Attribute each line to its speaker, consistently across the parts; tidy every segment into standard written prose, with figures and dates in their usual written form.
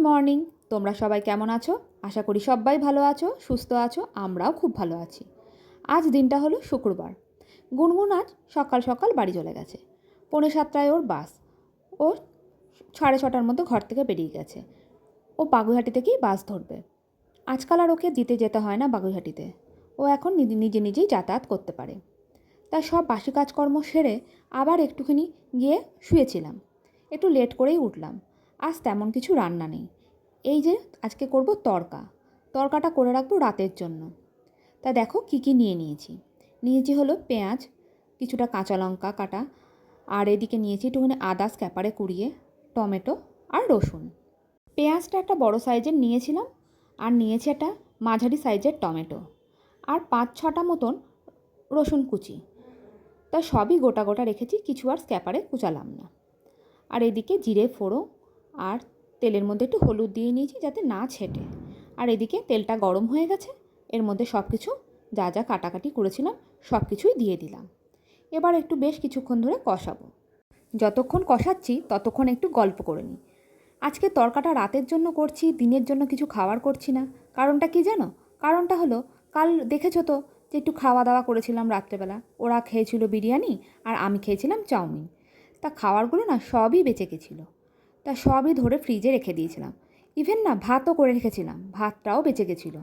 Speaker 1: Morning. তোমরা সবাই কেমন আছো? আশা করি সবাই ভালো আছো, সুস্থ আছো। আমরাও খুব ভালো আছি। আজ দিনটা হলো শুক্রবার। গুনগুন আজ সকাল সকাল বাড়ি চলে গেছে। 6:45 ওর বাস। ও 6:30টার মধ্যে ঘর থেকে বেরিয়ে গেছে। ও বাগুইহাটি থেকেই বাস ধরবে। আজকাল আর ওকে দিতে যেতে হয় না বাগুইহাটিতে। ও এখন নিজে নিজেই যাতায়াত করতে পারে। তাই সব বাসি কাজকর্ম সেরে আবার একটুখানি গিয়ে শুয়েছিলাম। একটু লেট করেই উঠলাম। আজ তেমন কিছু রান্না নেই। এই যে আজকে করব তরকাটা করে রাখবো রাতের জন্য। তা দেখো কি নিয়ে নিয়েছি হলো পেঁয়াজ, কিছুটা কাঁচা লঙ্কা কাটা, আর এদিকে নিয়েছি একটুখানি আদা স্ক্যাপারে কুড়িয়ে, টমেটো আর রসুন। পেঁয়াজটা একটা বড় সাইজের নিয়েছিলাম, আর নিয়েছি একটা মাঝারি সাইজের টমেটো, আর 5-6টা মতন রসুন কুচি। তা সবই গোটা গোটা রেখেছি, কিছু আর স্ক্যাপারে কুচালাম না। আর এদিকে জিরে ফোড়ন আর তেলের মধ্যে একটু হলুদ দিয়ে নিয়েছি যাতে না ছেটে। আর এদিকে তেলটা গরম হয়ে গেছে, এর মধ্যে সব কিছু যা যা কাটাকাটি করেছিলাম সব কিছুই দিয়ে দিলাম। এবার একটু বেশ কিছুক্ষণ ধরে কষাবো। যতক্ষণ কষাচ্ছি ততক্ষণ একটু গল্প করে নিই। আজকে তরকাটা রাতের জন্য করছি, দিনের জন্য কিছু খাবার করছি না। কারণটা কি জানো? কারণটা হলো, কাল দেখেছো তো যে একটু খাওয়া দাওয়া করেছিলাম রাত্রেবেলা। ওরা খেয়েছিল বিরিয়ানি আর আমি খেয়েছিলাম চাউমিন। তা খাবারগুলো না সবই বেঁচে গেছিলো। তা সবই ধরে ফ্রিজে রেখে দিয়েছিলাম। ইভেন না ভাতও করে রেখেছিলাম, ভাতটাও বেঁচে গেছিলো।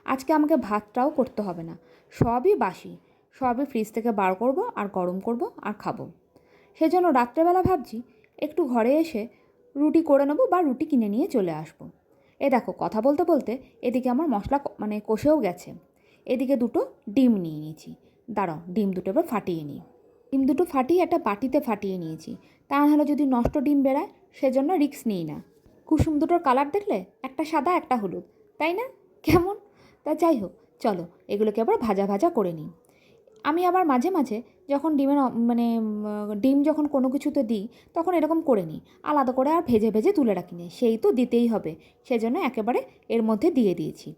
Speaker 1: আজকে আমাকে ভাতটাও করতে হবে না, সবই বাসি। সবই ফ্রিজ থেকে বার করব আর গরম করব আর খাবো। সেজন্য রাত্রেবেলা ভাবছি একটু ঘরে এসে রুটি করে নেবো বা রুটি কিনে নিয়ে চলে আসবো। এ দেখো কথা বলতে বলতে এদিকে আমার মশলা কষেও গেছে। এদিকে দুটো ডিম নিয়ে নিয়েছি। দাঁড়াও, ডিম দুটো এবার ফাটিয়ে নিই। ডিম দুটো ফাটিয়ে একটা বাটিতে ফাটিয়ে নিয়েছি। তা নাহলে যদি নষ্ট ডিম বেরায়, সেজন্য রিস্ক নিই না। কুসুম দুটোর কালার দেখলে, একটা সাদা একটা হলুদ, তাই না? কেমন? তা যাই হোক, চলো এগুলোকে আবার ভাজা ভাজা করে নিই। আমি আবার মাঝে মাঝে যখন ডিম যখন কোনো কিছুতে দিই তখন এরকম করে নিই, আলাদা করে আর ভেজে ভেজে তুলে রাখি নি। সেই তো দিতেই হবে, সেজন্য একেবারে এর মধ্যে দিয়ে দিয়েছি।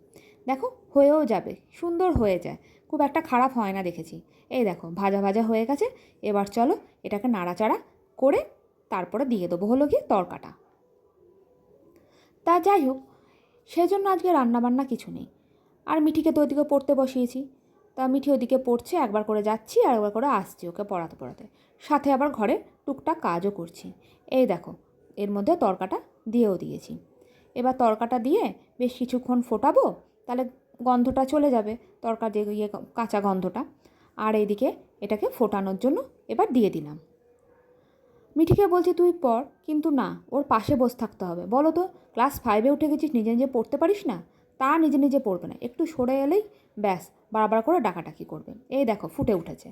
Speaker 1: দেখো হয়েও যাবে, সুন্দর হয়ে যায়, খুব একটা খারাপ হয় না দেখেছি। এই দেখো ভাজা ভাজা হয়ে গেছে। এবার চলো এটাকে নাড়াচাড়া করে তারপরে দিয়ে দেবো হলো গিয়ে তরকাটা। তা যাই হোক, সেজন্য আজকে রান্নাবান্না কিছু নেই। আর মিঠিকে তো ওদিকে পড়তে বসিয়েছি। তা মিঠি ওদিকে পড়ছে, একবার করে যাচ্ছি আর একবার করে আসছি ওকে পড়াতে পড়াতে। সাথে আবার ঘরে টুকটাক কাজও করছি। এই দেখো এর মধ্যে তরকাটা দিয়েও দিয়েছি। এবার তরকাটা দিয়ে বেশ কিছুক্ষণ ফোটাবো, তাহলে গন্ধটা চলে যাবে, তরকার যে কাঁচা গন্ধটা। আর এইদিকে এটাকে ফোটানোর জন্য এবার দিয়ে দিলাম। মিঠিকে বলছি তুই পড়, কিন্তু না, ওর পাশে বসে থাকতে হবে। বলো তো, ক্লাস 5-এ উঠে গেছিস, নিজে নিজে পড়তে পারিস না? তা নিজে নিজে পড়বে না, একটু সরে এলেই ব্যাস বারবার করে ডাকাডাকি করবে। এই দেখো ফুটে উঠেছে।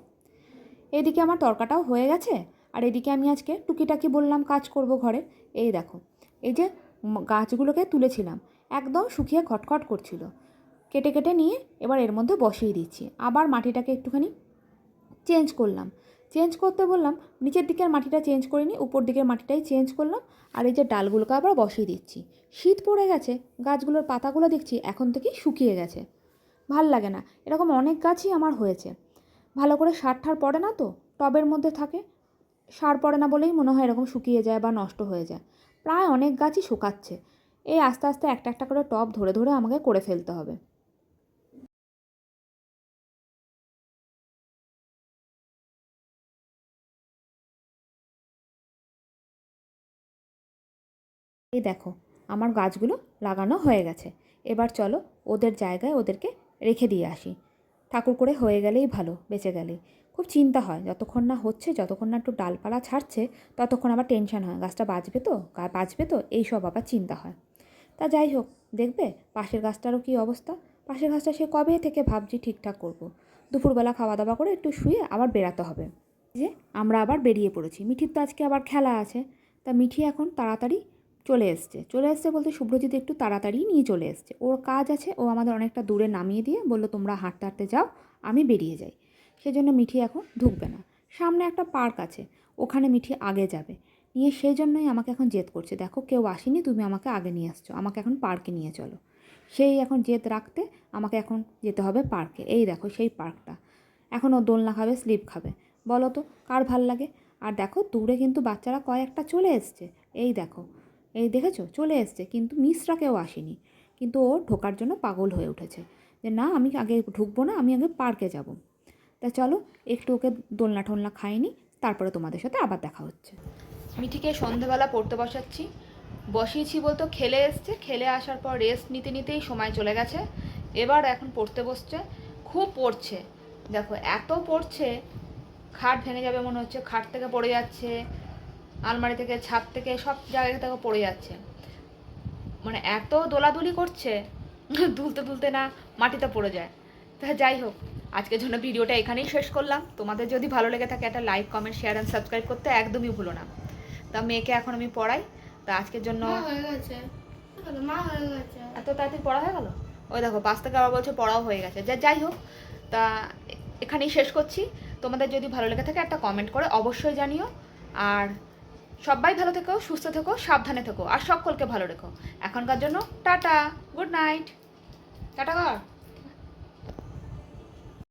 Speaker 1: এদিকে আমার তরকাটাও হয়ে গেছে। আর এদিকে আমি আজকে টুকিটাকি বললাম কাজ করব ঘরে। এই দেখো, এই যে গাছগুলোকে তুলেছিলাম, একদম শুকিয়ে খটখট করছিল। কেটে কেটে নিয়ে এবার এর মধ্যে বসিয়ে দিচ্ছি। আবার মাটিটাকে একটুখানি চেঞ্জ করলাম। চেঞ্জ করতে বললাম, নিচের দিকের মাটিটা চেঞ্জ করিনি, উপর দিকের মাটিটাই চেঞ্জ করলাম। আর এই যে ডালগুলোকে আবার বসিয়ে দিচ্ছি। শীত পড়ে গেছে, গাছগুলোর পাতাগুলো দেখছি এখন থেকেই শুকিয়ে গেছে। ভাল লাগে না, এরকম অনেক গাছই আমার হয়েছে। ভালো করে সার ঠার পড়ে না তো, টবের মধ্যে থাকে, সার পড়ে না বলেই মনে হয় এরকম শুকিয়ে যায় বা নষ্ট হয়ে যায়। প্রায় অনেক গাছই শুকাচ্ছে। এই আস্তে আস্তে একটা একটা করে টব ধরে ধরে আমাকে করে ফেলতে হবে। এই দেখো আমার গাছগুলো লাগানো হয়ে গেছে। এবার চলো ওদের জায়গায় ওদেরকে রেখে দিয়ে আসি। ঠাকুর করে হয়ে গেলেই ভালো, বেঁচে গেলেই। খুব চিন্তা হয়, যতক্ষণ না হচ্ছে, যতক্ষণ না একটু ডালপালা ছাড়ছে, ততক্ষণ আবার টেনশন হয়, গাছটা বাঁচবে তো এইসব আবার চিন্তা হয়। তা যাই হোক, দেখবে পাশের গাছটারও কী অবস্থা। পাশের গাছটা সে কবে থেকে ভাবছি ঠিকঠাক করব। দুপুরবেলা খাওয়া দাওয়া করে একটু শুয়ে আবার বেরাতে হবে। যে আমরা আবার বেরিয়ে পড়েছি, মিঠির তো আজকে আবার খেলা আছে। তা মিঠি এখন তাড়াতাড়ি চলে এসছে বলতে শুভ্রজিৎ একটু তাড়াতাড়ি নিয়ে চলে এসছে, ওর কাজ আছে। ও আমাদের অনেকটা দূরে নামিয়ে দিয়ে বললো তোমরা হাঁটতে হাঁটতে যাও, আমি বেরিয়ে যাই। সেজন্য মিঠি এখন ঢুকবে না। সামনে একটা পার্ক আছে, ওখানে মিঠি আগে যাবে। নিয়ে সেই জন্যই আমাকে এখন জেদ করছে, দেখো কেউ আসেনি, তুমি আমাকে আগে নিয়ে আসছো, আমাকে এখন পার্কে নিয়ে চলো। সেই এখন জেদ রাখতে আমাকে এখন যেতে হবে পার্কে। এই দেখো সেই পার্কটা। এখন ও দোলনা খাবে, স্লিপ খাবে। বলো তো কার ভাল লাগে? আর দেখো দূরে কিন্তু বাচ্চারা কয়েকটা চলে এসছে। এই দেখো এই দেখেছো চলে এসছে, কিন্তু মিসরা কেউ আসেনি, কিন্তু ও ঢোকার জন্য পাগল হয়ে উঠেছে যে না আমি আগে ঢুকবো না, আমি আগে পার্কে যাব। তা চলো একটু ওকে দোলনা টোলনা খাইনি, তারপরে তোমাদের সাথে আবার দেখা হচ্ছে। মিঠিকে সন্ধেবেলা পড়তে বসিয়েছি বলতো খেলে এসছে, খেলে আসার পর রেস্ট নিতে নিতেই সময় চলে গেছে। এবার এখন পড়তে বসছে, খুব পড়ছে, দেখো এত পড়ছে খাট ভেঙে যাবে মনে হচ্ছে, খাট থেকে পড়ে যাচ্ছে, আলমারি থেকে, ছাদ থেকে, সব জায়গা থেকে পড়ে যাচ্ছে, মানে এত দোলাদুলি করছে দুলতে দুলতে না মাটিতে পড়ে যায়। তা যাই হোক, আজকের জন্য ভিডিওটা এখানেই শেষ করলাম। তোমাদের যদি ভালো লেগে থাকে একটা like, comment, share and subscribe করতে একদমই ভুলো না। তা মেয়েকে এখন আমি পড়াই। তা আজকের জন্য এত তাড়াতাড়ি পড়া হয়ে গেল, ওই দেখো পাশ থেকে আবার বলছে পড়াও হয়ে গেছে। যাই হোক, তা এখানেই শেষ করছি। তোমাদের যদি ভালো লেগে থাকে একটা কমেন্ট করে অবশ্যই জানিও। আর সবাই ভালো থেকো, সুস্থ থেকো, সাবধানে থেকো, আর সকলকে ভালো রেখো। এখনকার জন্য টাটা, গুড নাইট, টাটা কর।